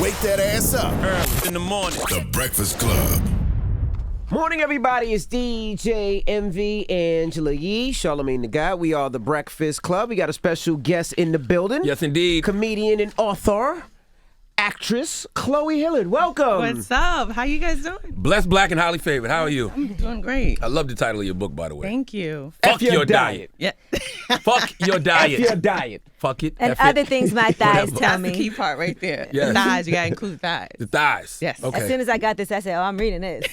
Wake that ass up. Early in the morning. The Breakfast Club. Morning, everybody. It's DJ MV, Angela Yee, Charlamagne the Guy. We are the Breakfast Club. We got a special guest in the building. Yes, indeed. Comedian and author, actress, Chloé Hilliard. Welcome. What's up? How you guys doing? Blessed, black, and highly favored. How are you? I'm doing great. I love the title of your book, by the way. Thank you. Fuck your diet. Yeah. Fuck your diet. F your diet. Fuck it. And F other it. things my thighs Whatever. tell That's the me. key part right there. Yes. The thighs, you gotta include thighs. The thighs. Yes. Okay. As soon as I got this, I said, oh, I'm reading this.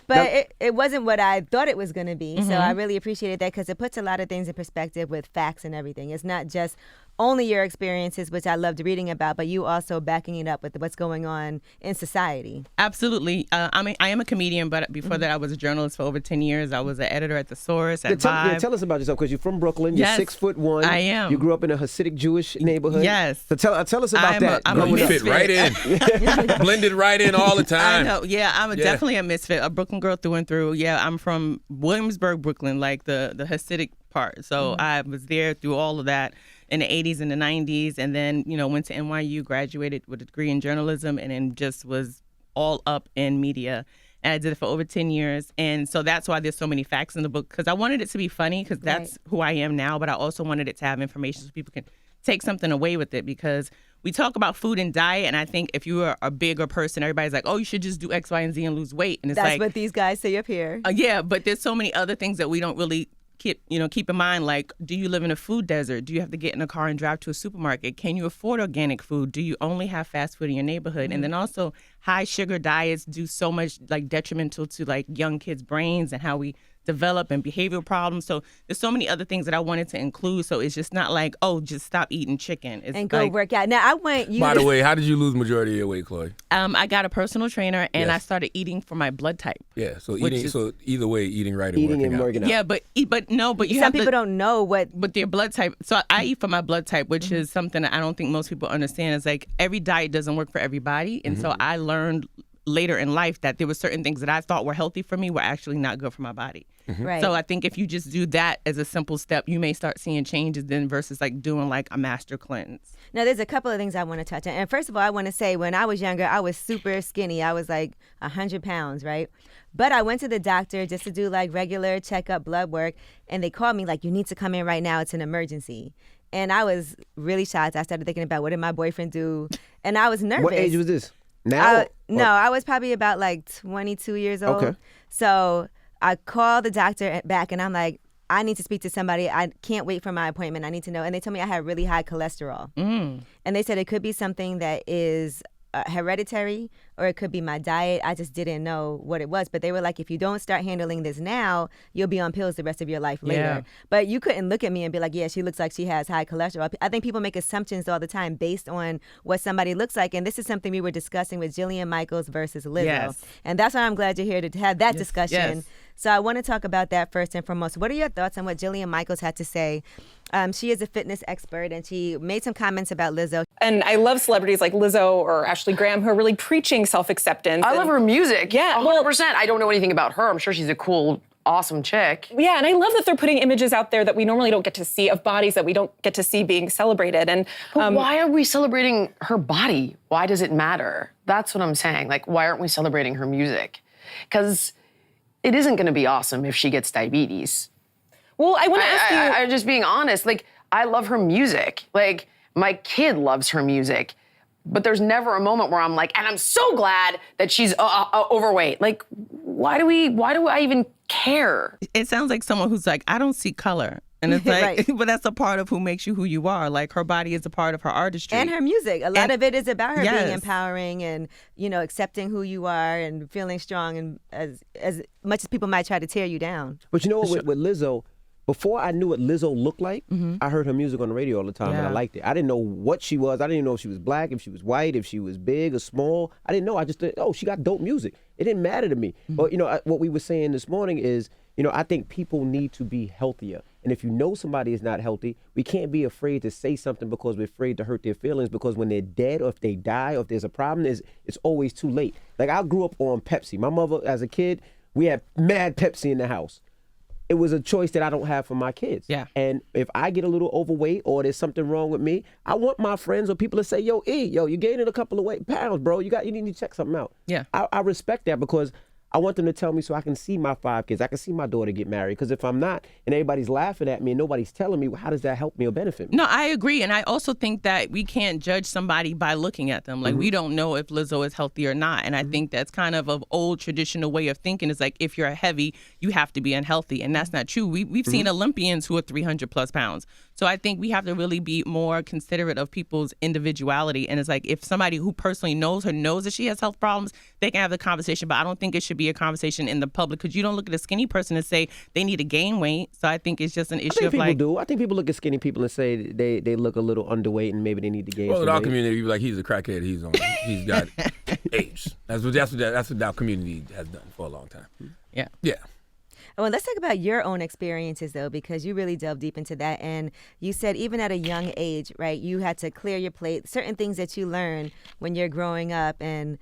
But it wasn't what I thought it was going to be. So I really appreciated that because it puts a lot of things in perspective with facts and everything. It's not just only your experiences, which I loved reading about, but you also backing it up with what's going on in society. Absolutely. I am a comedian, but before that, I was a journalist for over 10 years. I was an editor at The Source, at Vibe. Tell us about yourself, because you're from Brooklyn. You're Yes, 6'1". I am. You grew up in a Hasidic Jewish neighborhood. Yes. So tell us about that. I'm a You misfit. fit right in. Blended right in all the time. I know. Yeah, I'm definitely a misfit, a Brooklyn girl through and through. Yeah, I'm from Williamsburg, Brooklyn, like the Hasidic part. So I was there through all of that in the 80s and the 90s, and then, went to NYU, graduated with a degree in journalism, and then just was all up in media. And I did it for over 10 years. And so that's why there's so many facts in the book, because I wanted it to be funny, because that's who I am now, but I also wanted it to have information so people can take something away with it, because we talk about food and diet, and I think if you are a bigger person, everybody's like, oh, you should just do X, Y, and Z and lose weight. And it's That's like, what these guys say up here. yeah, but there's so many other things that we don't really keep in mind. Like, do you live in a food desert? Do you have to get in a car and drive to a supermarket? Can you afford organic food? Do you only have fast food in your neighborhood? And then also, high sugar diets do so much detrimental to young kids' brains and how we develop and behavioral problems. So there's so many other things that I wanted to include. So it's just not like, oh, just stop eating chicken. It's And go work out. Now, I want you By the way, how did you lose majority of your weight, Chloé? I got a personal trainer, and Yes. I started eating for my blood type. Yeah. So Which eating. is- So either way, eating right and Eating working and out. working out. Yeah, but you Some have people to, don't know what. But their blood type. So I eat for my blood type, which is something that I don't think most people understand. Is like every diet doesn't work for everybody, and so I learned later in life that there were certain things that I thought were healthy for me were actually not good for my body. Right. So I think if you just do that as a simple step, you may start seeing changes then versus doing a master cleanse. Now, there's a couple of things I want to touch on. And first of all, I want to say when I was younger, I was super skinny. I was 100 pounds, right? But I went to the doctor just to do regular checkup, blood work. And they called me you need to come in right now. It's an emergency. And I was really shocked. I started thinking about what did my boyfriend do? And I was nervous. What age was this? Now? No, I was probably about 22 years old. Okay. So I called the doctor back and I'm like, I need to speak to somebody. I can't wait for my appointment. I need to know. And they told me I had really high cholesterol. And they said it could be something that is hereditary, or it could be my diet. I just didn't know what it was. But they were like, if you don't start handling this now, you'll be on pills the rest of your life later. Yeah. But you couldn't look at me and be like, yeah, she looks like she has high cholesterol. I think people make assumptions all the time based on what somebody looks like. And this is something we were discussing with Jillian Michaels versus Lizzo. Yes. And that's why I'm glad you're here to have that discussion. Yes. So I want to talk about that first and foremost. What are your thoughts on what Jillian Michaels had to say? She is a fitness expert, and she made some comments about Lizzo. And I love celebrities like Lizzo or Ashley Graham who are really preaching self-acceptance. I love her music. Yeah, 100%. I don't know anything about her. I'm sure she's a cool, awesome chick. Yeah, and I love that they're putting images out there that we normally don't get to see, of bodies that we don't get to see being celebrated. And But why are we celebrating her body? Why does it matter? That's what I'm saying. Why aren't we celebrating her music? Because it isn't going to be awesome if she gets diabetes. well, I want to ask you. I'm just being honest. I love her music. My kid loves her music. But there's never a moment where I'm like, and I'm so glad that she's overweight. Why do I even care? It sounds like someone who's like, I don't see color. And it's Right. but that's a part of who makes you who you are. Her body is a part of her artistry. And her music. A lot of it is about her being Yes. empowering and, accepting who you are and feeling strong, and as much as people might try to tear you down. But you know what, with Lizzo, before I knew what Lizzo looked like, I heard her music on the radio all the time, and I Yeah. liked it. I didn't know what she was. I didn't even know if she was black, if she was white, if she was big or small. I didn't know. I just thought, oh, she got dope music. It didn't matter to me. But, what we were saying this morning is, I think people need to be healthier. And if you know somebody is not healthy, we can't be afraid to say something because we're afraid to hurt their feelings, because when they're dead or if they die or if there's a problem, it's always too late. I grew up on Pepsi. My mother, as a kid, we had mad Pepsi in the house. it was a choice that I don't have for my kids. Yeah. And if I get a little overweight or there's something wrong with me, I want my friends or people to say, yo, you're gaining a couple of pounds, bro. You need to check something out. Yeah. I respect that because I want them to tell me so I can see my 5 kids. I can see my daughter get married. Because if I'm not and everybody's laughing at me and nobody's telling me, well, how does that help me or benefit me? No, I agree. And I also think that we can't judge somebody by looking at them. Like, we don't know if Lizzo is healthy or not. And I think that's kind of an old traditional way of thinking. Is like, if you're heavy, you have to be unhealthy. And that's not true. We've seen Olympians who are 300 plus pounds. So I think we have to really be more considerate of people's individuality. And it's like, if somebody who personally knows her knows that she has health problems, they can have the conversation. But I don't think it should be a conversation in the public, because you don't look at a skinny person and say they need to gain weight. So I think it's just an issue of people like. do. I think people look at skinny people and say they look a little underweight and maybe they need to gain Well, some in our weight. community, we be like, he's a crackhead. He's got AIDS. That's what our community has done for a long time. Yeah. Yeah. Well, let's talk about your own experiences, though, because you really delved deep into that. And you said even at a young age, right, you had to clear your plate, certain things that you learn when you're growing up and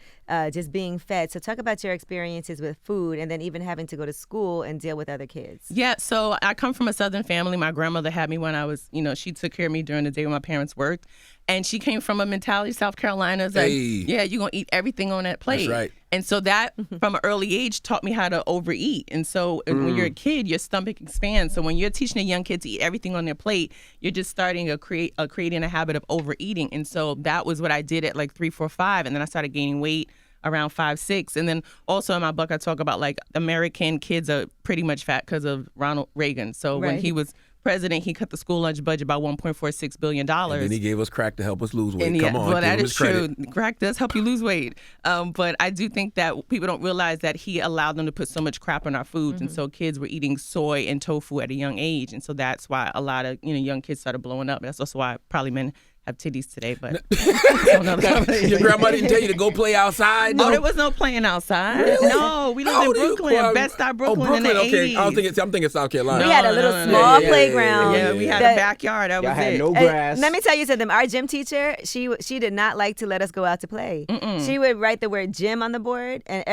just being fed. So talk about your experiences with food and then even having to go to school and deal with other kids. Yeah, so I come from a Southern family. My grandmother had me when I was, she took care of me during the day when my parents worked. And she came from a mentality, South Carolina. It's like, yeah, you're going to eat everything on that plate. That's right. And so that, from an early age, taught me how to overeat. And so when you're a kid, your stomach expands. So when you're teaching a young kid to eat everything on their plate, you're just starting to creating a habit of overeating. And so that was what I did at like 3, 4, 5. And then I started gaining weight around 5, 6. And then also in my book, I talk about like American kids are pretty much fat because of Ronald Reagan. So when he was president, he cut the school lunch budget by $1.46 billion. And then he gave us crack to help us lose weight. Come on, well, that give him is his credit. true. Crack does help you lose weight. But I do think that people don't realize that he allowed them to put so much crap in our foods. And so kids were eating soy and tofu at a young age. And so that's why a lot of young kids started blowing up. That's also why probably men have titties today, but your grandma didn't tell you to go play outside? No, there was no playing outside. Really? No, we lived in Brooklyn, Bed-Stuy, Brooklyn, in the 80s. Okay. I'm thinking South Carolina. We had a little small playground. Yeah, we had a backyard. That Y'all was had it. no grass. Let me tell you something. Our gym teacher, she did not like to let us go out to play. She would write the word gym on the board, and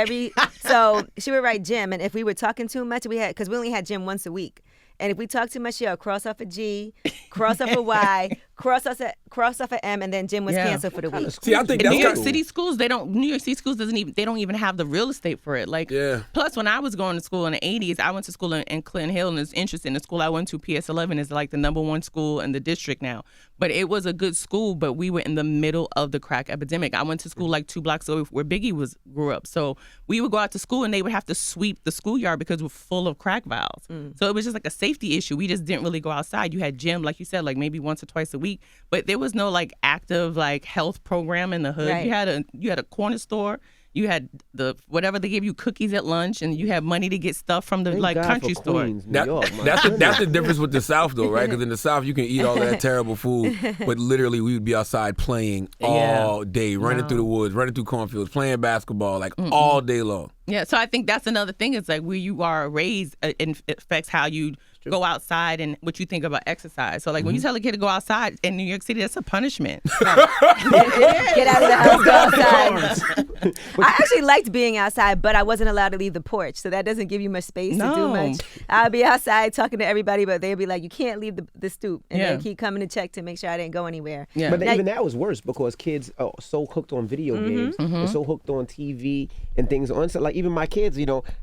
so she would write gym. And if we were talking too much, because we only had gym once a week. And if we talk too much, she'll cross off a G, cross off a Y, cross off a M, and then gym was canceled for the week. See, I think in that's New York cool. City schools, New York City schools they don't even have the real estate for it. Like, plus when I was going to school in the 80s, I went to school in Clinton Hill, and it's interesting. The school I went to, PS11, is like the #1 school in the district now. But it was a good school, but we were in the middle of the crack epidemic. I went to school like 2 blocks away where Biggie grew up. So we would go out to school and they would have to sweep the schoolyard because we're full of crack vials. So it was just like a safety issue. We just didn't really go outside. You had gym, like you said, like maybe once or twice a week, but there was no like active like health program in the hood. Right. You had a corner store. You had whatever they gave you cookies at lunch, and you had money to get stuff from the Thank God country for store. Queens, New York, my That's goodness. the difference with the South, though, right? Because in the South, you can eat all that terrible food, but literally we would be outside playing all day, running through the woods, running through cornfields, playing basketball, like all day long. Yeah, so I think that's another thing. It's like where you are raised, it affects how you go outside and what you think about exercise. So like when you tell a kid to go outside in New York City, that's a punishment. Get out of the house, go outside. I actually liked being outside, but I wasn't allowed to leave the porch, so that doesn't give you much space to do much. I'll be outside talking to everybody, but they'd be like, you can't leave the stoop, and then keep coming to check to make sure I didn't go anywhere. Yeah. But even that was worse because kids are so hooked on video games and so hooked on TV and things on. So like even my kids,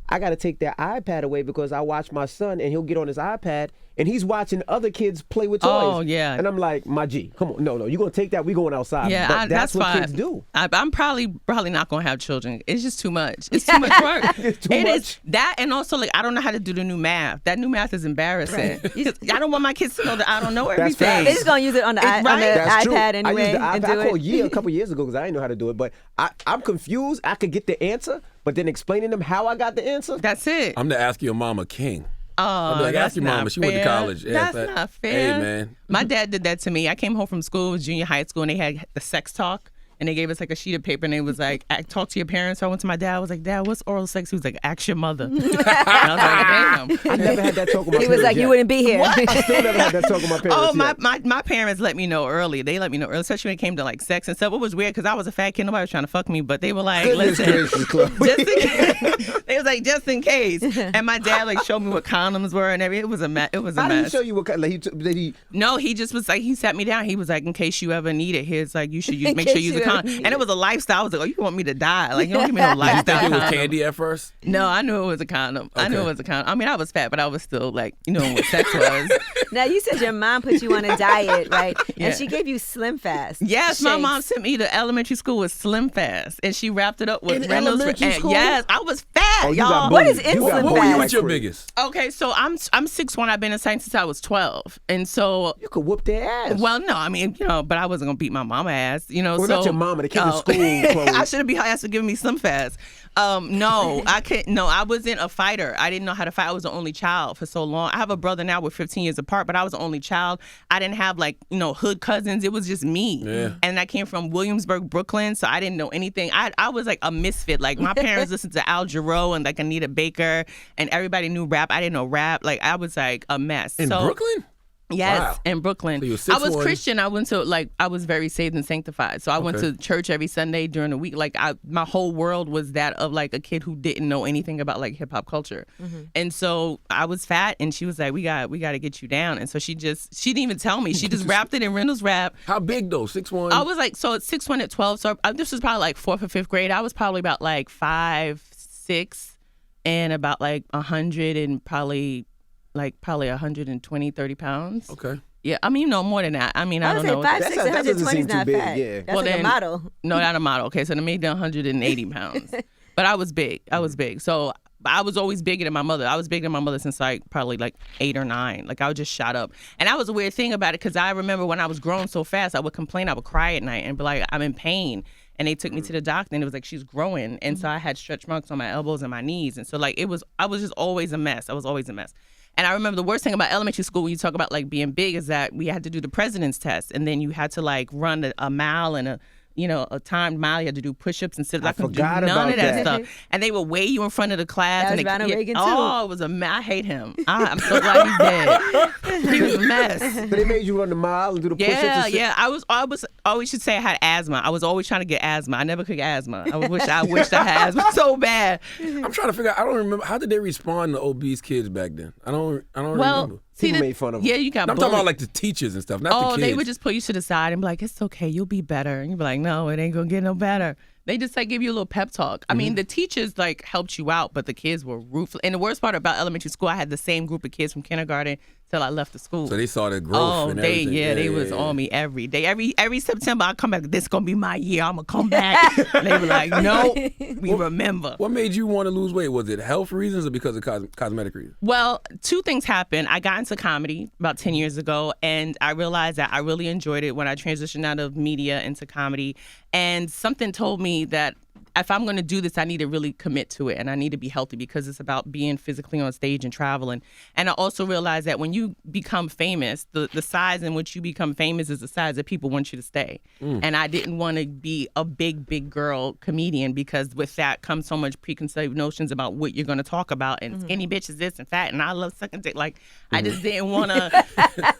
I got to take their iPad away because I watch my son and he'll get on his iPad and he's watching other kids play with toys. Oh, yeah. And I'm like, my G, come on. No, you're going to take that. We going outside. Yeah, but that's what fine. kids do. I'm probably not going to have children. It's just too much. It's too much work. It's too It much. is that, and also like I don't know how to do the new math. That new math is embarrassing. I don't want my kids to know that I don't know That's everything. facts. They're just gonna use it on the, It's right. That's true. iPad anyway. I used the and iPad. do I called it. a couple years ago because I didn't know how to do it. But I'm confused. I could get the answer, but then explaining them how I got the answer. That's it. I'm the Ask Your Mama king. Oh, I'm like, that's ask your not mama. She fair. went to college. Yeah, That's not fair. Hey, man. My dad did that to me. I came home from school, it was junior high school, and they had the sex talk. And they gave us like a sheet of paper, and they was like, talk to your parents. So I went to my dad. I was like, Dad, what's oral sex? He was like, ask your mother. And I was like, damn. I never had that talk with my He parents was like, yet. you wouldn't be here. I still never had that talk with my parents Oh, yet. my parents let me know early. They let me know early, especially when it came to like sex and stuff. It was weird because I was a fat kid. Nobody was trying to fuck me, but they were like, Goodness listen, gracious, Chloe. just in case. They was like, just in case. And my dad like showed me what condoms were and everything. It was a mess. It was a How did he mess. show you what kind? Like, did he? No, he just was like, he sat me down. He was like, in case you ever need it, here's like, you should use, make In sure you case use a you ever condom. need And it was a lifestyle. I was like, oh, you want me to die? Like, you don't give me no You lifestyle think it was condom. candy at first? No, I knew it was a condom. I knew it Okay. was a condom. I mean, I was fat, but I was still like, you know what sex was. Now, you said your mom put you on a diet, right? Yeah. And she gave you Slim Fast. Yes, my shakes. mom sent me to elementary school with Slim Fast, and she wrapped it up with In Reynolds. elementary school? Yes, I was fat, Oh, you y'all. got What is bullied. You got insulin What bullied were you like with your crazy. biggest? Okay, so I'm 6'1". I've been in science since I was 12, and so. You could whoop their ass. Well, no, I mean, but I wasn't gonna beat my mama ass, Well, so not your mama, the kids in school, Chloe. I shouldn't be asked for giving me Slim Fast. No, I couldn't. No, I wasn't a fighter. I didn't know how to fight. I was the only child for so long. I have a brother now. We're 15 years apart, but I was the only child. I didn't have like hood cousins. It was just me. Yeah. And I came from Williamsburg, Brooklyn, so I didn't know anything. I was like a misfit. Like my parents listened to Al Jarreau and like Anita Baker, and everybody knew rap. I didn't know rap. Like I was like a mess. In Brooklyn? Yes, Wow. in Brooklyn. So you were I was 6'1". Christian. I went to I was very saved and sanctified. So I went Okay. to church every Sunday during the week. Like my whole world was that of like a kid who didn't know anything about like hip hop culture. And so I was fat, and she was like, we got to get you down. And so she didn't even tell me. She just wrapped it in Reynolds wrap. How big though? 6'1"? I was like, so it's 6'1" at 12. So this was probably like 4th or 5th grade. I was probably about like 5'6", and about like 100 and probably 120, 30 pounds. Okay. Yeah, I mean, more than that. I mean, I I don't would know. say 5'6", That doesn't 120 seem is too not big, fat. yeah. That's Well, like then- a model. No, not a model. Okay, so they made 180 pounds. But I was big. I was big. So I was always bigger than my mother. I was bigger than my mother since like probably like 8 or 9. Like I was just shot up. And that was a weird thing about it, because I remember when I was growing so fast, I would complain. I would cry at night and be like, I'm in pain. And they took me to the doctor, and it was like, she's growing. And so I had stretch marks on my elbows and my knees. And so like I was just always a mess. I was always a mess. And I remember the worst thing about elementary school when you talk about like being big is that we had to do the president's test, and then you had to like run a mile and a timed mile. You had to do push-ups and sit. I couldn't do forgot none about of that that. stuff. And they would weigh you in front of the class. That and was they, Ronald Reagan, too. Oh, it was I hate him. I'm so glad he's dead. He was a mess. So they made you run the mile and do the push-ups and Yeah, shit? yeah. I always should say I had asthma. I was always trying to get asthma. I never could get asthma. I wished I had asthma so bad. I'm trying to figure out. I don't remember. How did they respond to obese kids back then? I don't remember. People made fun of 'em. Yeah, you got I'm bullied. talking about like the teachers and stuff, not the kids. They would just put you to the side and be like, it's okay, you'll be better. And you'd be like, no, it ain't gonna get no better. They just like give you a little pep talk. I mean, the teachers like helped you out, but the kids were ruthless. And the worst part about elementary school, I had the same group of kids from kindergarten till I left the school. So they saw the growth and everything. They was on me every day. Every September I come back, this gonna be my year. I'm gonna come back. And they were like, no, we remember. What made you want to lose weight? Was it health reasons or because of cosmetic reasons? Well, 2 things happened. I got into comedy about 10 years ago, and I realized that I really enjoyed it when I transitioned out of media into comedy. And something told me that if I'm going to do this, I need to really commit to it, and I need to be healthy, because it's about being physically on stage and traveling. And I also realized that when you become famous, the size in which you become famous is the size that people want you to stay. And I didn't want to be a big girl comedian, because with that comes so much preconceived notions about what you're going to talk about. And skinny bitch is this and fat, and I love sucking dick. Like, I just didn't want to.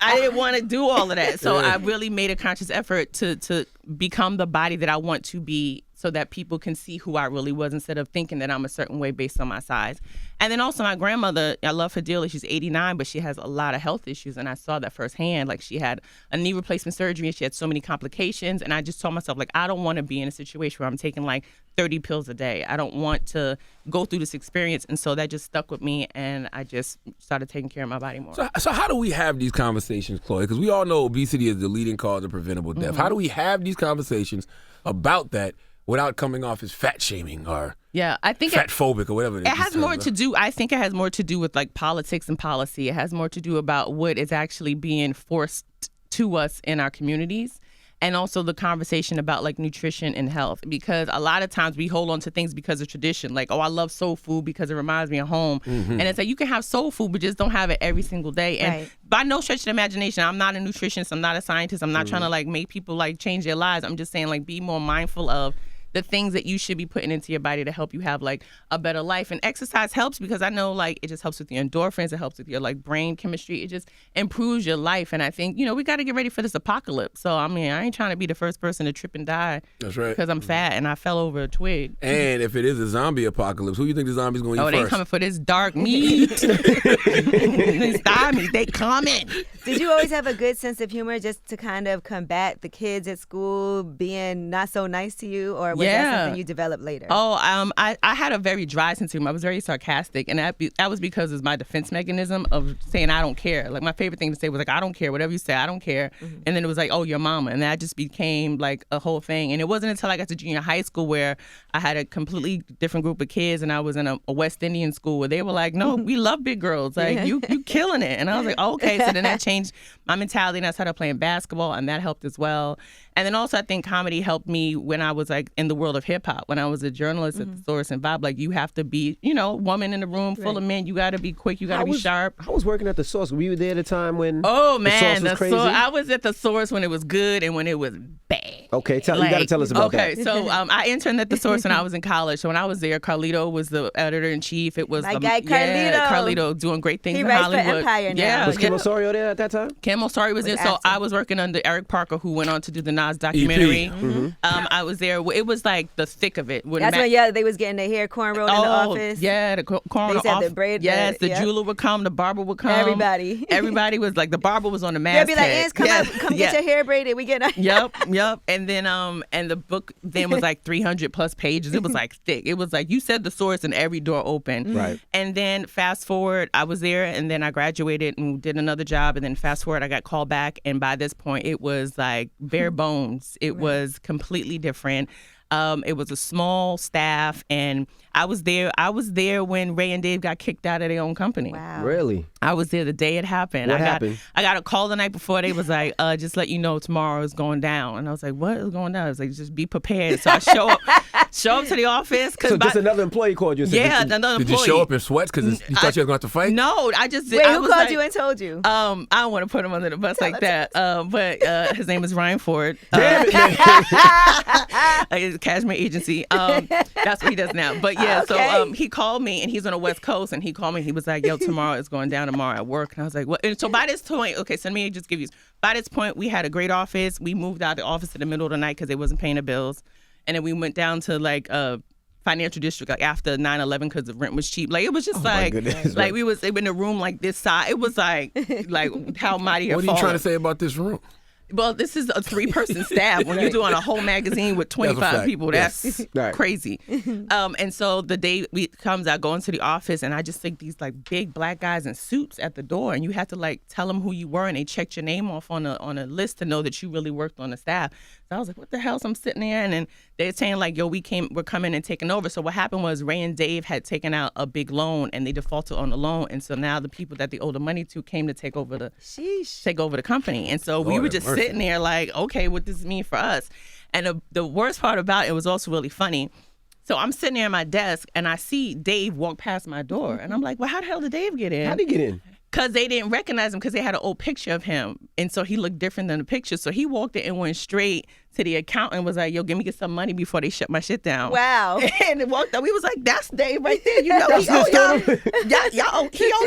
I didn't want to do all of that. So I really made a conscious effort to become the body that I want to be, so that people can see who I really was, instead of thinking that I'm a certain way based on my size. And then also my grandmother, I love her dearly. She's 89, but she has a lot of health issues, and I saw that firsthand. Like, she had a knee replacement surgery, and she had so many complications. And I just told myself, like, I don't want to be in a situation where I'm taking like 30 pills a day. I don't want to go through this experience. And so that just stuck with me, and I just started taking care of my body more. So how do we have these conversations, Chloé? Because we all know obesity is the leading cause of preventable death. How do we have these conversations about that without coming off as fat shaming or I think fat phobic or whatever? It has more to do. I think it has more to do with like politics and policy. It has more to do about what is actually being forced to us in our communities. and also the conversation about like nutrition and health, because a lot of times we hold on to things because of tradition. Like, oh, I love soul food because it reminds me of home. And it's like, you can have soul food, but just don't have it every single day. And by no stretch of the imagination, I'm not a nutritionist, I'm not a scientist, I'm not trying to like make people like change their lives. I'm just saying, like, be more mindful of the things that you should be putting into your body to help you have like a better life. And exercise helps, because I know like it just helps with your endorphins, it helps with your like brain chemistry, it just improves your life. And I think, you know, we got to get ready for this apocalypse. So I mean, I ain't trying to be the first person to trip and die. That's right. Because I'm fat and I fell over a twig. And if it is a zombie apocalypse, who you think the zombies going to eat Oh, first? they coming for this dark meat. These zombies, they coming. Did you always have a good sense of humor just to kind of combat the kids at school being not so nice to you, or was that something you developed later? Oh, I had a very dry sense of humor. I was very sarcastic, and that was because it's my defense mechanism of saying I don't care. Like, my favorite thing to say was like, I don't care, whatever you say, I don't care. And then it was like, oh, your mama, and that just became like a whole thing. And it wasn't until I got to junior high school where I had a completely different group of kids, and I was in a West Indian school where they were like, no, we love big girls, like you killing it. And I was like, oh, okay. So then that changed my mentality, and I started playing basketball, and that helped as well. And then also I think comedy helped me when I was like in the world of hip hop. When I was a journalist at the Source and Vibe, like, you have to be, you know, woman in a room full of men. You got to be quick. You got to be sharp. I was working at the Source. Were you there at the time when Oh man, the Source was crazy? I was at the Source when it was good and when it was bad. Okay, you got to tell us about that. Okay, so I interned at the Source when I was in college. So when I was there, Carlito was the editor-in-chief. It was My guy Carlito. Yeah, Carlito doing great things He in writes for Hollywood. Empire now. Yeah, Was Kim Osorio there at that time? Kim Osari was there. So acting. I was working under Eric Parker, who went on to do the Nas documentary. I was there. It was like the thick of it. When That's when they was getting their hair cornrowed in the office. Yeah, the corn They said off. the braid. Yes, the jeweler would come, the barber would come. Everybody was like, the barber was on the They'd masthead. be like, Ans, come get your hair braided. We get Yep. And then and the book then was like 300 plus pages. It was like thick. It was like, you said the Source and every door open. Right. And then fast forward, I was there, and then I graduated and did another job, and then fast forward, I got called back, and by this point it was like bare bones. It was completely different. It was a small staff, and I was there when Ray and Dave got kicked out of their own company. Wow. Really? I was there the day it happened. What happened? I got a call the night before. They was like, just let you know tomorrow is going down. And I was like, what is going down? I was like, just be prepared. So I show up to the office. So just another employee called you and said, yeah, another employee. Did you show up in sweats because you thought you were going to have to fight? No, I just Wait, I who was called like, you and told you? I don't want to put him under the bus like that. But his name is Ryan Ford. Damn it, man. His cashmere agency. That's what he does now. But yeah, so he called me, and he's on the West Coast, and he called me. He was like, yo, tomorrow is going down tomorrow at work. And I was like, what? And so by this point, okay, so let me just give you, by this point, we had a great office. We moved out of the office in the middle of the night because they wasn't paying the bills. And then we went down to like financial district like after 9/11 because the rent was cheap. Like, it was just like we was in a room like this size. It was like how mighty. What are you trying to say about this room? Well, this is a 3-person staff. When you're doing a whole magazine with 25 people, that's crazy. And so the day we comes, I go into the office, and I just think these like big black guys in suits at the door, and you had to like tell them who you were, and they checked your name off on a list to know that you really worked on the staff. So I was like, what the hell? So I'm sitting there, and then they're saying like, yo, we're coming and taking over. So what happened was Ray and Dave had taken out a big loan, and they defaulted on the loan, and so now the people that they owed the money to came to take over the company. And so we were just sitting there like, okay, what does this mean for us? And the worst part about it was also really funny. So I'm sitting there at my desk, and I see Dave walk past my door, and I'm like, well, how the hell did Dave get in? How'd he get in? Because they didn't recognize him because they had an old picture of him. And so he looked different than the picture. So he walked in and went straight to the accountant and was like, yo, give me some money before they shut my shit down. Wow. And it walked up. We was like, that's Dave right there. You know, he owe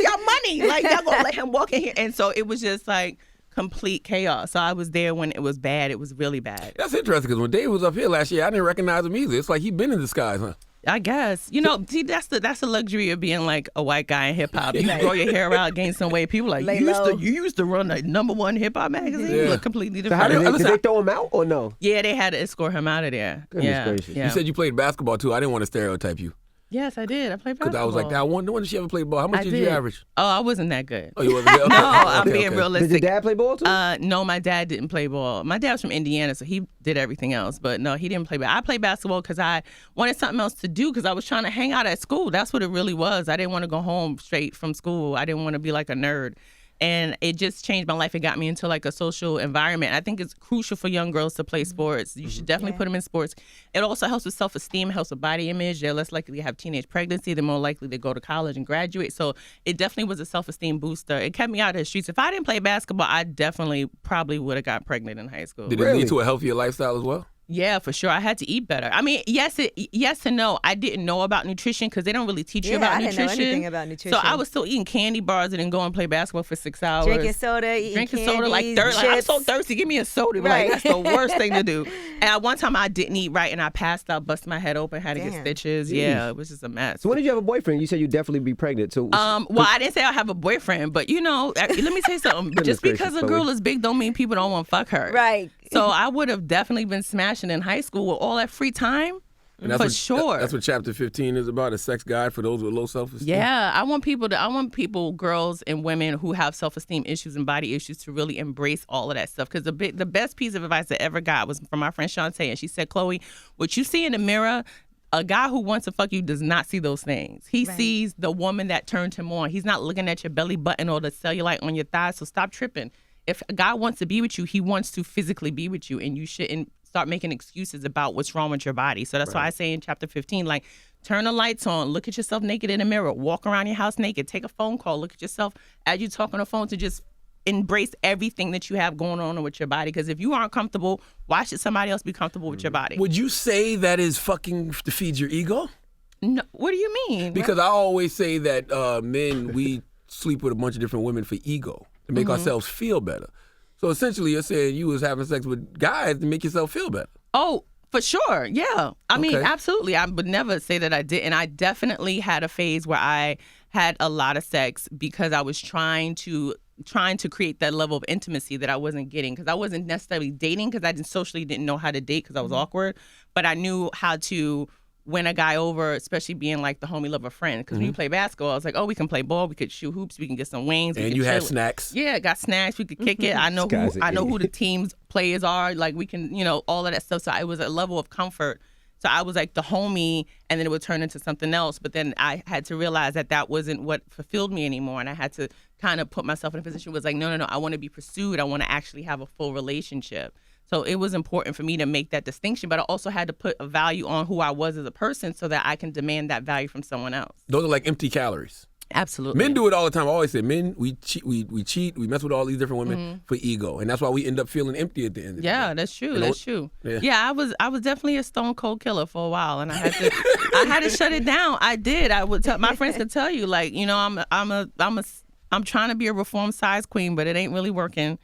y'all money. Like, y'all gonna let him walk in here. And so it was just like complete chaos. So I was there when it was bad. It was really bad. That's interesting because when Dave was up here last year, I didn't recognize him either. It's like he'd been in disguise, huh? I guess. You know, see, that's the luxury of being like a white guy in hip hop. You grow your hair out, gain some weight. People like, you used to run the #1 hip hop magazine. You look completely different. So how did they throw him out or no? Yeah, they had to escort him out of there. Goodness gracious. Yeah. You said you played basketball too. I didn't want to stereotype you. Yes, I did. I played basketball. Because I was like, I wonder when she ever played ball. How much did you average? Oh, I wasn't that good. Oh, you wasn't good? No, I'm being realistic. Did your dad play ball too? No, my dad didn't play ball. My dad was from Indiana, so he did everything else. But no, he didn't play ball. I played basketball because I wanted something else to do because I was trying to hang out at school. That's what it really was. I didn't want to go home straight from school. I didn't want to be like a nerd. and it just changed my life. It got me into like a social environment. I think it's crucial for young girls to play sports. You should definitely put them in sports. It also helps with self-esteem, helps with body image. They're less likely to have teenage pregnancy. They're more likely to go to college and graduate. So it definitely was a self-esteem booster. It kept me out of the streets. If I didn't play basketball, I definitely probably would have got pregnant in high school. Did it lead to a healthier lifestyle as well? Yeah, for sure. I had to eat better. I mean, yes and no. I didn't know about nutrition because they don't really teach you about nutrition. I didn't know anything about nutrition. So I was still eating candy bars and then go and play basketball for 6 hours. Drinking soda, eating soda like chips. I'm so thirsty. Give me a soda. Right. Like, that's the worst thing to do. And at one time I didn't eat right and I passed out, busted my head open, had to get stitches. Jeez. Yeah, it was just a mess. So when did you have a boyfriend? You said you'd definitely be pregnant. So well, I didn't say I have a boyfriend, but let me say something. Just because a girl is big don't mean people don't want to fuck her. Right. So I would have definitely been smashing in high school with all that free time. For sure. That's what chapter 15 is about, a sex guide for those with low self-esteem. Yeah, I want people, girls and women who have self-esteem issues and body issues to really embrace all of that stuff. Because the best piece of advice I ever got was from my friend Shantae, and she said, Chloe, what you see in the mirror, a guy who wants to fuck you does not see those things. He sees the woman that turned him on. He's not looking at your belly button or the cellulite on your thighs, so stop tripping. If a guy wants to be with you, he wants to physically be with you, and you shouldn't start making excuses about what's wrong with your body. So that's why I say in chapter 15, like, turn the lights on, look at yourself naked in the mirror, walk around your house naked, take a phone call, look at yourself as you talk on the phone, to just embrace everything that you have going on with your body. Because if you aren't comfortable, why should somebody else be comfortable with your body? Would you say that is fucking to feed your ego? No. What do you mean? Because I always say that men, we sleep with a bunch of different women for ego, to make ourselves feel better. So essentially, you're saying you was having sex with guys to make yourself feel better. Oh, for sure. Yeah. I mean, absolutely. I would never say that I didn't. I definitely had a phase where I had a lot of sex because I was trying to create that level of intimacy that I wasn't getting, because I wasn't necessarily dating, because I socially didn't know how to date because I was awkward, but I knew how to win a guy over, especially being like the homie lover friend. Because when you play basketball, I was like, oh, we can play ball, we could shoot hoops, we can get some wings. And you had snacks. Yeah, got snacks. We could kick it. I know who the team's players are. Like, we can, all of that stuff. So it was a level of comfort. So I was like the homie, and then it would turn into something else. But then I had to realize that wasn't what fulfilled me anymore. And I had to kind of put myself in a position where it was like, no, I want to be pursued. I want to actually have a full relationship. So it was important for me to make that distinction, but I also had to put a value on who I was as a person so that I can demand that value from someone else. Those are like empty calories. Absolutely. Men do it all the time. I always say, men, we cheat, we mess with all these different women for ego, and that's why we end up feeling empty at the end of the day. Yeah, that's true. That's true. Yeah, I was definitely a stone cold killer for a while, and I had to shut it down. I did. I would tell my friends could tell you, like, I'm trying to be a reformed size queen, but it ain't really working.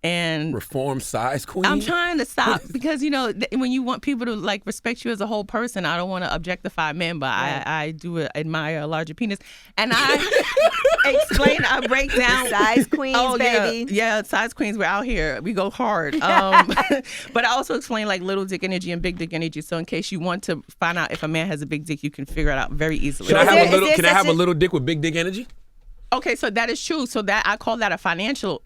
And reform size queen? I'm trying to stop because, when you want people to like respect you as a whole person, I don't want to objectify men, but I do admire a larger penis. And I break down. Size queens, baby. Yeah, size queens, we're out here. We go hard. But I also explain like little dick energy and big dick energy. So in case you want to find out if a man has a big dick, you can figure it out very easily. Can I have a little dick with big dick energy? Okay, so that is true. So that I call that a financial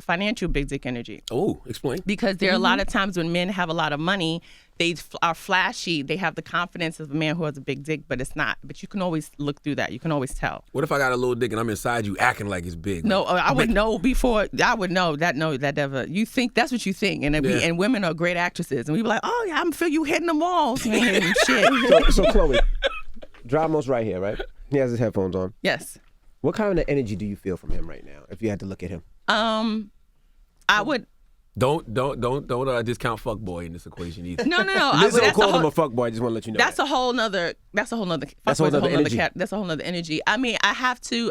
big dick energy. Oh, explain. Because there are a lot of times when men have a lot of money, they are flashy. They have the confidence of a man who has a big dick, but it's not. But you can always look through that. You can always tell. What if I got a little dick and I'm inside you acting like it's big? No, I would know before. I would know that. No, that never. You think that's what you think, and women are great actresses, and we be like, oh yeah, I'm feel you hitting the walls, man, and shit. So Chloe, Dramos right here, right? He has his headphones on. Yes. What kind of energy do you feel from him right now? If you had to look at him, I would. Don't discount fuckboy in this equation either. No. Listen, don't call him a fuckboy. I just want to let you know. That's a whole nother. That's a whole nother energy. That's a whole nother energy. I mean, I have to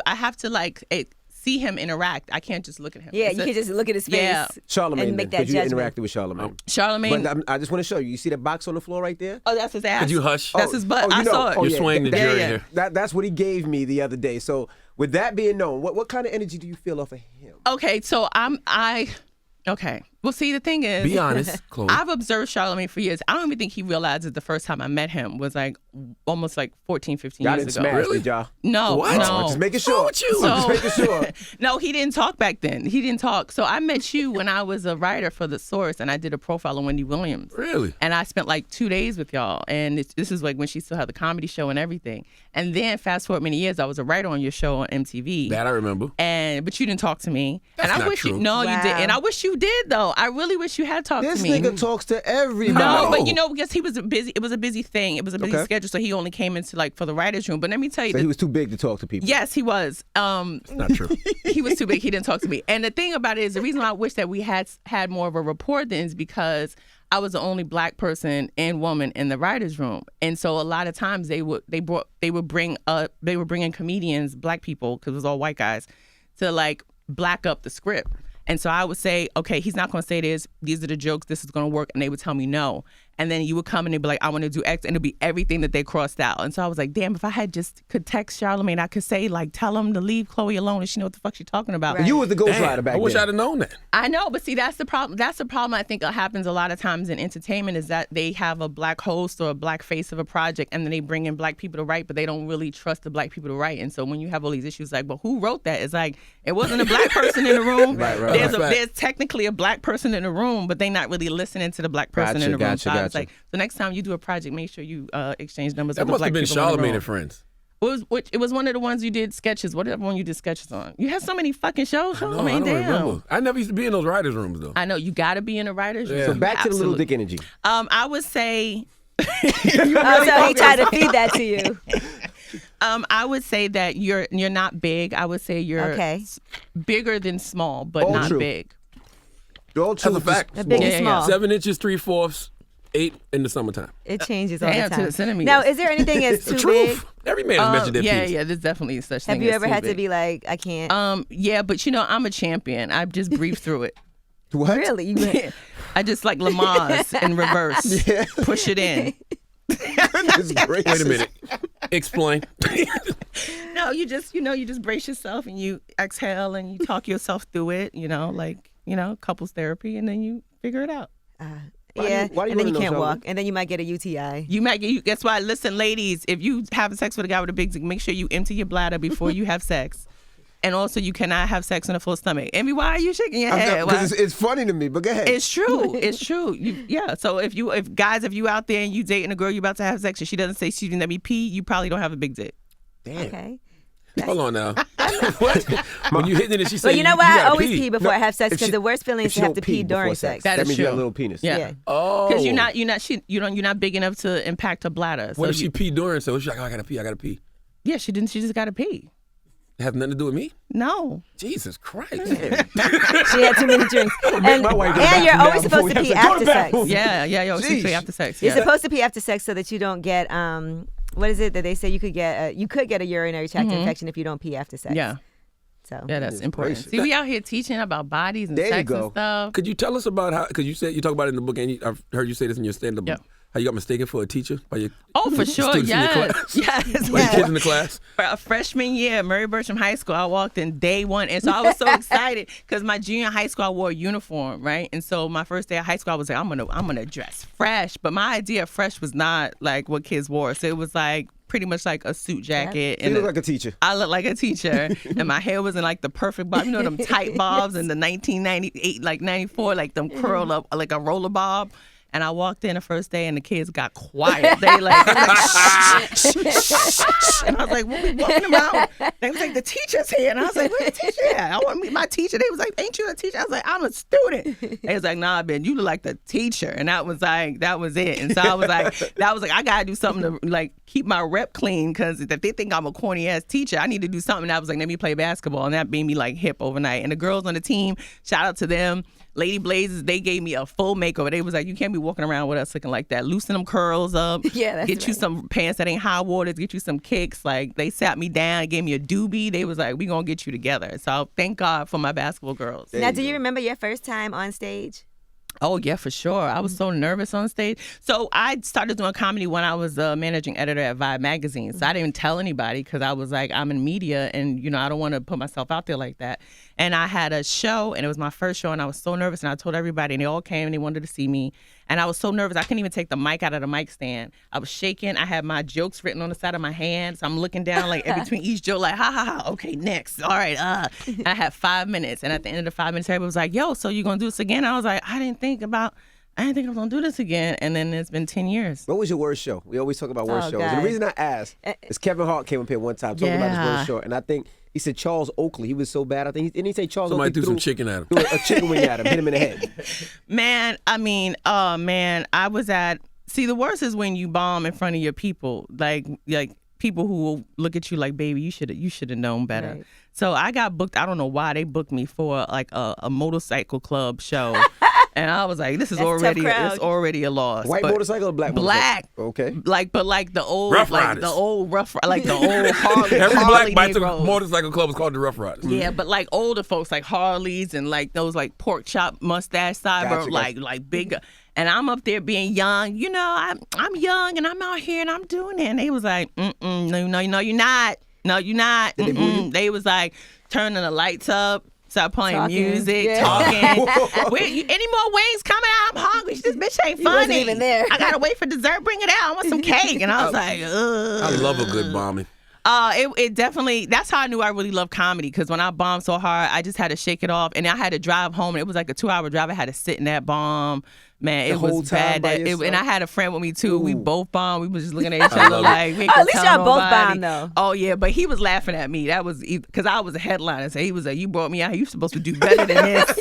like see him interact. I can't just look at him. Yeah, you can just look at his face. Charlamagne, and make that you judgment. interacted with Charlamagne. Charlamagne. But I just want to show you. You see the box on the floor right there? Oh, that's his ass. Could you hush? That's his butt. I saw it. You're swaying the jury here. That's what he gave me the other day. So with that being known, what kind of energy do you feel off of him? Okay, so okay. Well, see, the thing is, Be honest, Chloe. I've observed Charlamagne for years. I don't even think he realized it the first time I met him was like almost like 14, 15 Y'all years didn't ago. smash, Really? did y'all? No, What? no. Just making sure. with you? Just making sure. No, he didn't talk back then. He didn't talk. So I met you when I was a writer for The Source, and I did a profile on Wendy Williams. Really? And I spent like 2 days with y'all. And this is like when she still had the comedy show and everything. And then fast forward many years, I was a writer on your show on MTV. That I remember. But you didn't talk to me. That's and I not wish true. you no, you Wow. did. And I wish you did though. I really wish you had talked This to me. nigga talks to everybody. No, No. but because he was busy. It was a busy thing. It was a busy Okay. schedule, so he only came into like for the writers' room. But let me tell you, So he was too big to talk to people. yes, he was. It's not true. He was too big. He didn't talk to me. And the thing about it is, the reason why I wish that we had more of a rapport then is because I was the only black person and woman in the writers' room, and so a lot of times they would bring in comedians, black people, because it was all white guys, to like black up the script. And so I would say, okay, he's not going to say this. These are the jokes. This is going to work. And they would tell me no. And then you would come and they'd be like, I want to do X. And it'd be everything that they crossed out. And so I was like, damn, if I had just could text Charlamagne, I could say, like, tell him to leave Chloe alone and she know what the fuck she's talking about. Right. You was the ghostwriter Damn, back I wish then. I'd have known that. I know, but see, that's the problem. That's the problem I think happens a lot of times in entertainment is that they have a black host or a black face of a project and then they bring in black people to write, but they don't really trust the black people to write. And so when you have all these issues like, well, who wrote that? It's like, it wasn't a black person in the room. Right. There's technically a black person in the room, but they not really listening to the black person in the room. So I was like, so next time you do a project, make sure you exchange numbers That with the must black have been people in the Charlamagne room. and Friends. It was one of the ones you did sketches. Whatever one you did sketches on. You had so many fucking shows. No, I Charlamagne, don't damn. remember. I never used to be in those writers' rooms though. I know you got to be in a writer's room. Yeah. So back to the little Absolutely. dick energy. I would say. Oh, so he tried to feed that to you. I would say that you're not big. I would say you're Okay. bigger than small, but All not true. big. All That's a fact. A big Yeah, and yeah. small. 7 inches 3/4, 8 in the summertime. It changes all Damn, the to time. the centimeters. Now, is there anything that's The too truth. big? Every man has mentioned their yeah, piece. yeah. There's definitely such thing. Have you as ever too had to big. be like, I can't? Yeah, but I'm a champion. I just breathe through it. What? Really? You, I just like Lamaze in reverse. Yeah. Push it in. Goodness gracious. Wait a minute. Explain. No, you just brace yourself and you exhale and you talk yourself through it. Couples therapy, and then you figure it out. yeah, why do you and then you wanna know, can't Charlamagne? walk, and then you might get a UTI. You might get. Guess what? Listen, ladies, if you having sex with a guy with a big dick, make sure you empty your bladder before you have sex. And also, you cannot have sex on a full stomach. Amy, why are you shaking your head? Why- Because it's funny to me, but go ahead. It's true. It's true. So if you out there and you dating a girl you about to have sex and she doesn't say she didn't let me pee, you probably don't have a big dick. Damn. Okay. Hold on now. What? When you hitting it, and she said, Well, you know what? I gotta always pee before No, I have sex if because she- the worst feeling if is she to have don't to pee before during sex. sex. That is means you got a true. little penis. Yeah. Oh. Because you're not big enough to impact her bladder. So What if she pee during? So she's like, oh, I gotta pee. Yeah, she didn't. She just got to pee. It has nothing to do with me? No. Jesus Christ. She had too many drinks. And, my wife go to the and you're bathroom always now supposed before to we pee have to go to after the sex. bathroom. Yeah. Yo, Jeez. pee after sex. You're Yeah. supposed to pee after sex so that you don't get what is it that they say you could get? You could get a urinary tract infection if you don't pee after sex. Yeah. So Yeah, that's important. gracious. See, we out here teaching about bodies and There you sex go. and stuff. Could you tell us about how, because you talk about it in the book, and I've heard you say this in your stand-up, Yep. how you got mistaken for a teacher by your Oh, for sure. students in your Yes. class? Yes. by your kids in the class? For a freshman year, Murray Bertram High School, I walked in day one. And so I was so excited because my junior high school, I wore a uniform, right? And so my first day of high school, I was like, I'm gonna dress fresh. But my idea of fresh was not like what kids wore. So it was like pretty much like a suit jacket. You And look like a teacher. I looked like a teacher, and my hair was in like the perfect bob. You know them tight bobs in the 1998, like 94, like them curl up like a roller bob. And I walked in the first day, and the kids got quiet. They like, shh, shh, shh. And I was like, "What we walking around?" They was like, "The teacher's here," and I was like, "Where's the teacher at? I want to meet my teacher." They was like, "Ain't you a teacher?" I was like, "I'm a student." They was like, "Nah, Ben, you look like the teacher," and that was it. And so I was like, I gotta do something to like keep my rep clean because if they think I'm a corny ass teacher, I need to do something. And I was like, let me play basketball, and that made me like hip overnight. And the girls on the team, shout out to them. Lady Blazers, they gave me a full makeover. They was like, you can't be walking around with us looking like that. Loosen them curls up. Yeah, that's Get you right. some pants that ain't high waters. Get you some kicks. Like, they sat me down, gave me a doobie. They was like, we gonna get you together. So thank God for my basketball girls. Now, do you remember your first time on stage? Oh, yeah, for sure. I was so nervous on stage. So I started doing comedy when I was a managing editor at Vibe magazine. So I didn't even tell anybody because I was like, I'm in media and, I don't want to put myself out there like that. And I had a show and it was my first show and I was so nervous and I told everybody and they all came and they wanted to see me. And I was so nervous I couldn't even take the mic out of the mic stand. I was shaking. I had my jokes written on the side of my hand. So I'm looking down like in between each joke like, ha, ha, ha. Okay, next. All right. I had 5 minutes. And at the end of the 5 minutes, everybody was like, yo, so you going to do this again? I was like, I didn't think I was going to do this again. And then it's been 10 years. What was your worst show? We always talk about worst shows. God. And the reason I asked is Kevin Hart came up here one time talking about his worst show. And I think he said Charles Oakley. He was so bad. I think didn't he say Charles Somebody Oakley threw some chicken at him. threw a chicken wing at him, hit him in the head. Man, I was at, see, the worst is when you bomb in front of your people, like people who will look at you like, baby, you should have known better. Right. So I got booked. I don't know why they booked me for like a motorcycle club show. And I was like, this is already a loss. White But motorcycle or black black. motorcycle? Okay. Like the old Rough like Riders. the old rough like the old Harley. Every Harley black Negroes. motorcycle club is called the Rough Riders. Yeah, but like older folks like Harleys and like those like pork chop mustache cyber Gotcha. like bigger. And I'm up there being young, I'm young and I'm out here and I'm doing it. And they was like, no, you're not. No, you're not. Did they boo you? They was like turning the lights up, start playing Talking. music, Yeah. talking. Any more wings coming out? I'm hungry. This bitch ain't funny. wasn't even there. I gotta wait for dessert. Bring it out. I want some cake. And I was like, ugh. I love a good bombing. It definitely, that's how I knew I really loved comedy, because when I bombed so hard, I just had to shake it off. And I had to drive home, and it was like a 2-hour drive. I had to sit in that bomb. Man, The it whole was time bad. by And I yourself? had a friend with me, too. We Ooh. both bombed. We was just looking at each other like, we ain't At gonna least tell y'all both nobody. bombed, though. Oh, yeah, but he was laughing at me. That was, because I was a headliner. So he was like, you brought me out here. You supposed to do better than this.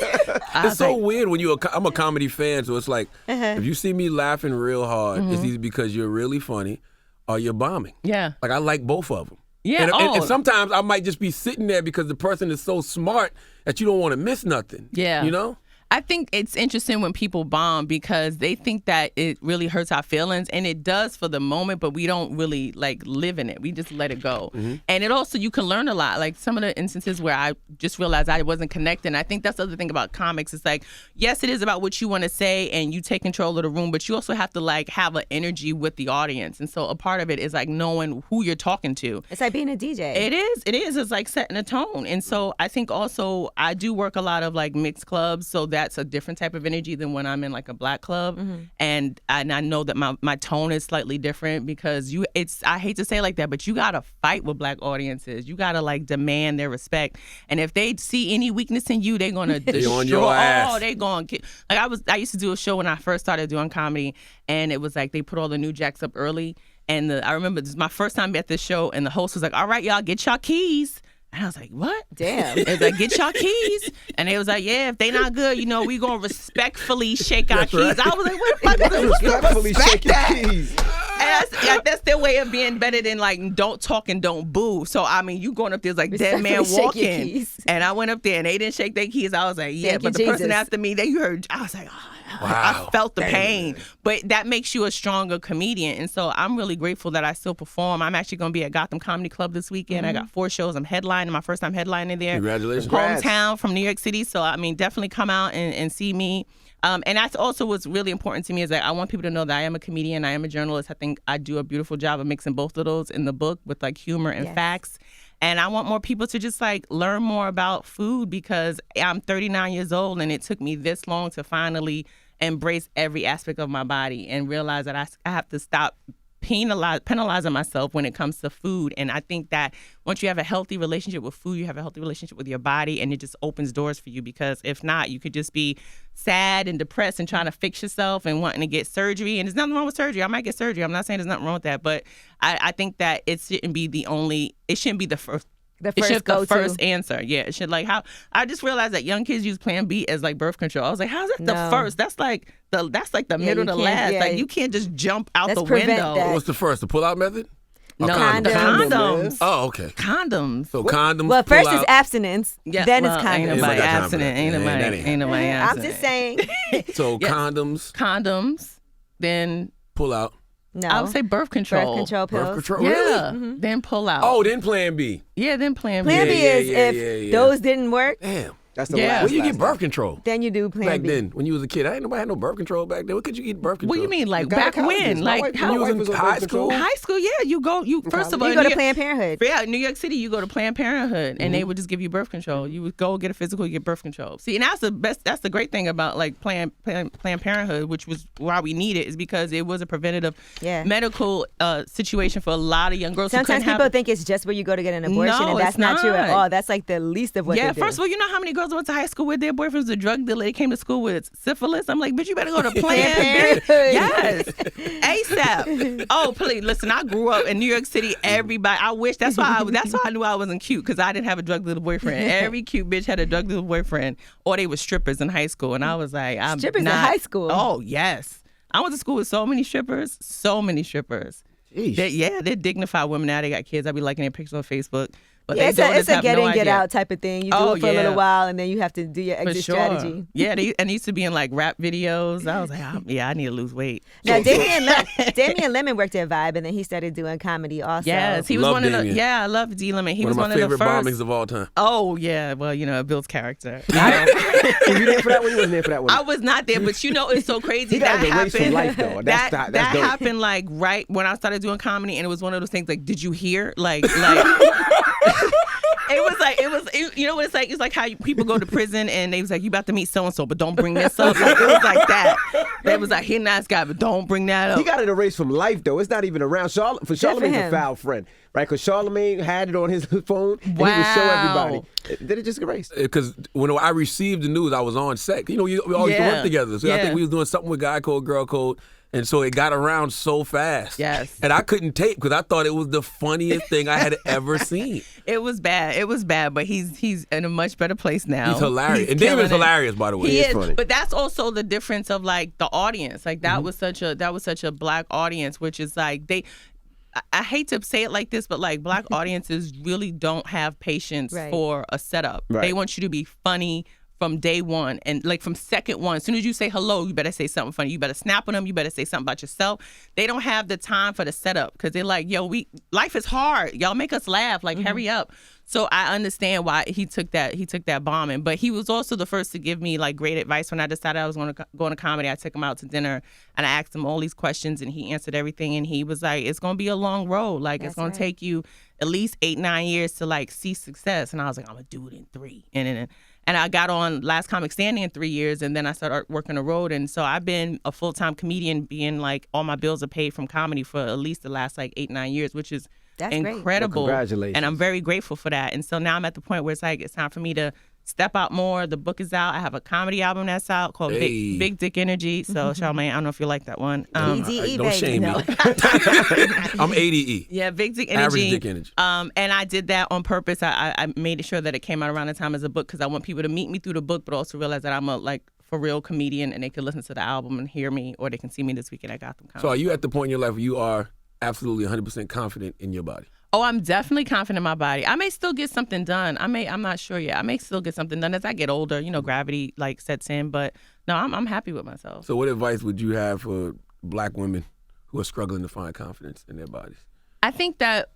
It's so weird when I'm a comedy fan, so it's like, if you see me laughing real hard, it's either because you're really funny or you're bombing. Yeah. Like, I like both of them. Yeah, And sometimes I might just be sitting there because the person is so smart that you don't want to miss nothing. Yeah. You know? I think it's interesting when people bomb because they think that it really hurts our feelings, and it does for the moment, but we don't really like live in it. We just let it go. And it also, you can learn a lot. Like some of the instances where I just realized I wasn't connecting. I think that's the other thing about comics. It's like, yes, it is about what you want to say and you take control of the room, but you also have to like have an energy with the audience. And so a part of it is like knowing who you're talking to. It's like being a DJ. It is. It's like setting a tone. And so I think also I do work a lot of like mixed clubs, so that's a different type of energy than when I'm in like a black club. And I know that my tone is slightly different because I hate to say it like that, but you gotta fight with black audiences. You gotta like demand their respect. And if they see any weakness in you, they're gonna destroy. on your ass. Oh, they gonna get, like I used to do a show when I first started doing comedy, and it was like they put all the new jacks up early. And I remember this is my first time at this show, and the host was like, all right, y'all, get y'all keys. And I was like, what? Damn. It was like, get y'all keys. And they was like, yeah, if they not good, we going to respectfully shake our keys. I was like, what the fuck is this? Respectfully shake your keys. And that's their way of being better than like, don't talk and don't boo. So, I mean, you going up there is like dead man Respectfully shake your walking. keys. And I went up there and they didn't shake their keys. I was like, yeah, Thank but you, the person Jesus. after me, you heard, I was like, oh, Wow. I felt the pain. But that makes you a stronger comedian. And so I'm really grateful that I still perform. I'm actually going to be at Gotham Comedy Club this weekend. I got 4 shows. I'm headlining, my first time headlining there. Congratulations. Hometown from New York City. So, I mean, definitely come out and see me. And that's also what's really important to me is that I want people to know that I am a comedian, I am a journalist. I think I do a beautiful job of mixing both of those in the book with like humor and facts. And I want more people to just like learn more about food because I'm 39 years old and it took me this long to finally embrace every aspect of my body and realize that I have to stop penalizing myself when it comes to food. And I think that once you have a healthy relationship with food, you have a healthy relationship with your body, and it just opens doors for you, because if not, you could just be sad and depressed and trying to fix yourself and wanting to get surgery. And there's nothing wrong with surgery. I might get surgery. I'm not saying there's nothing wrong with that, but I think that it shouldn't be the first. The It first should go-to. the first answer. Yeah, it should I just realized that young kids use Plan B as like birth control. I was like, how's that the No. first? That's like the middle you to can't- last. yeah. Like you can't just jump out Let's the prevent window. that. What's the first? The pull-out method? No, Condoms. condoms. Oh, okay. Condoms. So condoms, Well, first pull-out. is abstinence, Yeah, then well, it's Ain't condoms. nobody Ain't got time for abstinent. that. Ain't Yeah, nobody. that ain't- Ain't nobody I'm abstinent. just saying. So Yes. condoms, Then pull-out. No. I would say birth control. Birth control pills. Birth control, Yeah. really? Then pull out. Oh, then Plan B. yeah. Then Plan B. Plan B Yeah, is yeah, if yeah, yeah. those didn't work. Damn. That's the Yeah. last. Where you get last birth control? Then you do Plan Back B. then, when you was a kid, ain't nobody had no birth control back then. What could you eat birth control? What do you mean, like The guy back in college when? is. My Like wife- how? my you was wife in was on high birth control. school? High school, yeah. You go. You first of all, You go to New York- Planned Parenthood. Yeah, New York City, you go to Planned Parenthood, and they would just give you birth control. You would go get a physical, you get birth control. See, and that's the best. That's the great thing about like Planned Parenthood, which was why we need it, is because it was a preventative medical situation for a lot of young girls. Sometimes who people think it's just where you go to get an abortion, No, and that's it's not true at not. all. That's like the least of what Yeah, they do. first of all, you know how many girls went to high school with their boyfriends was a drug dealer? They came to school with syphilis. I'm like, bitch, you better go to Planned Parenthood. Yes, ASAP. Oh, please listen. I grew up in New York City. Everybody, I wish that's why I knew I wasn't cute, because I didn't have a drug dealer boyfriend. Every cute bitch had a drug dealer boyfriend, or they were strippers in high school, and I was like, I'm Strippers in not. high school? Oh yes, I went to school with so many strippers. Jeez. They're dignified women now. They got kids. I be liking their pictures on Facebook. But Yeah, they it's a get in, get idea. out type of thing. You do Oh, it for a little yeah. while, and then you have to do your For exit sure. strategy. Yeah, and they used to be in like rap videos. I was like, I need to lose weight. Now, Damian Lemon worked at Vibe, and then he started doing comedy also. Yes, he was Love one of the. Damien. Yeah, I love D Lemon. He One was of my one of the favorite first. bombings of all time. Oh yeah, well it builds character. Were you there for that one? You wasn't there for that one. I was not there, but it's so crazy. He got that erased from happened. life, though. That's that dope. happened like right when I started doing comedy, and it was one of those things like, did you hear? Like. You know what it's like? It's like how people go to prison and they was like, you about to meet so and so, but don't bring this up. Like, it was like that. They was like, he a nice guy, but don't bring that up. He got it erased from life, though. It's not even around. For Charlamagne's a him. foul friend, right? Because Charlamagne had it on his phone, and he would show everybody. Did it just erase? Because when I received the news, I was on set. You know, we always used to work together. So I think we was doing something with Guy Code, Girl Code. And so it got around so fast. Yes. And I couldn't tape because I thought it was the funniest thing I had ever seen. It was bad, but he's in a much better place now. He's hilarious. And killing David's it. hilarious, by the way. He is, funny. but that's also the difference of like the audience. Like that was such a black audience, which is like I hate to say it like this, but like black audiences really don't have patience for a setup. Right. They want you to be funny from day one, and like from second one. As soon as you say hello, you better say something funny. You better snap on them. You better say something about yourself. They don't have the time for the setup because they're like, yo, life is hard. Y'all make us laugh. Like, hurry up. So I understand why he took that bombing. But he was also the first to give me like great advice when I decided I was going to go into comedy. I took him out to dinner and I asked him all these questions and he answered everything. And he was like, it's going to be a long road. Like, it's going to take you at least 8-9 years to like see success. And I was like, I'm going to do it in 3. And I got on Last Comic Standing in 3 years, and then I started working the road. And so I've been a full-time comedian, being like all my bills are paid from comedy for at least the last like 8-9 years, which is incredible. Well, congratulations. And I'm very grateful for that. And so now I'm at the point where it's like it's time for me to step out more. The book is out. I have a comedy album that's out called Big Dick Energy. So Charlamagne, I don't know if you like that one. BDE, Don't shame me. I'm ADE. Yeah, Big Dick Energy. Average Dick Energy. And I did that on purpose. I made sure that it came out around the time as a book because I want people to meet me through the book, but also realize that I'm a like for real comedian and they can listen to the album and hear me, or they can see me this weekend at Gotham Comedy. So are you at the point in your life where you are absolutely 100% confident in your body? Oh, I'm definitely confident in my body. I may still get something done. I'm not sure yet. I may still get something done as I get older. You know, gravity like sets in. But no, I'm happy with myself. So what advice would you have for black women who are struggling to find confidence in their bodies? I think that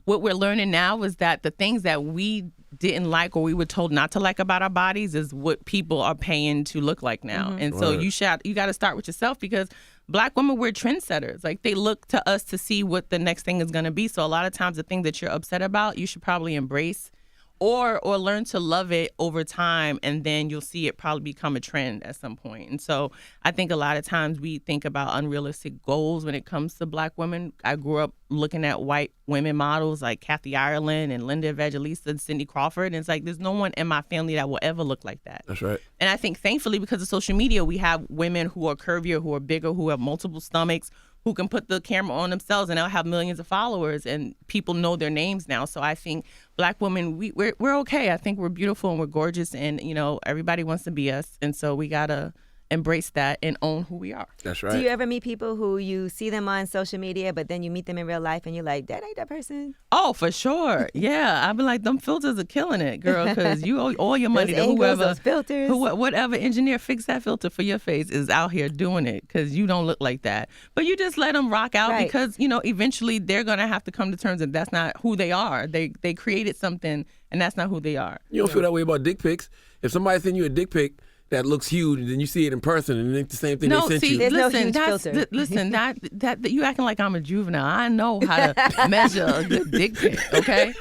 what we're learning now is that the things that we didn't like or we were told not to like about our bodies is what people are paying to look like now. And so you got to start with yourself because black women, we're trendsetters. Like they look to us to see what the next thing is going to be. So a lot of times the thing that you're upset about, you should probably embrace or learn to love it over time, and then you'll see it probably become a trend at some point. And so I think a lot of times we think about unrealistic goals when it comes to black women. I grew up looking at white women models like Kathy Ireland and Linda Evangelista and Cindy Crawford, and it's like there's no one in my family that will ever look like that. That's right. And I think thankfully because of social media, we have women who are curvier, who are bigger, who have multiple stomachs, who can put the camera on themselves and they'll have millions of followers and people know their names now. So I think black women, we're okay. I think we're beautiful and we're gorgeous and, you know, everybody wants to be us. And so we gotta embrace that and own who we are. That's right. Do you ever meet people who you see them on social media, but then you meet them in real life and you're like, that ain't that person? Oh, for sure. Yeah. I've been like, them filters are killing it, girl, because you owe all your money Those to angles, whoever. those filters. Whatever engineer fixed that filter for your face is out here doing it because you don't look like that. But you just let them rock out Right. because, you know, eventually they're going to have to come to terms that that's not who they are. They created something and that's not who they are. You don't feel that way about dick pics. If somebody sends you a dick pic that looks huge and then you see it in person and think the same thing they sent you. There's no listen, huge filter. listen, that you acting like I'm a juvenile. I know how to measure a good dick pic, okay?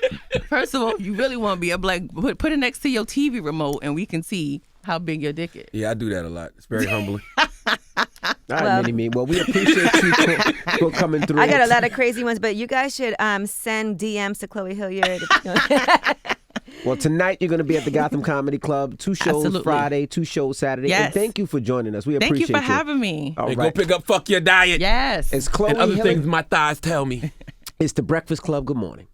First of all, you really want to be put it next to your TV remote and we can see how big your dick is. Yeah, I do that a lot. It's very humbling. All right, Mini-Me. Well, we appreciate you for coming through. I got a lot of crazy ones, but you guys should send DMs to Chloé Hilliard. Well, tonight you're going to be at the Gotham Comedy Club. 2 shows Absolutely. Friday, 2 shows Saturday. Yes. And thank you for joining us. We Thank appreciate you for having me. All Hey, right. go pick up Fuck Your Diet. Yes. It's Chloé And other Hilliard. things my thighs tell me. It's the Breakfast Club. Good morning.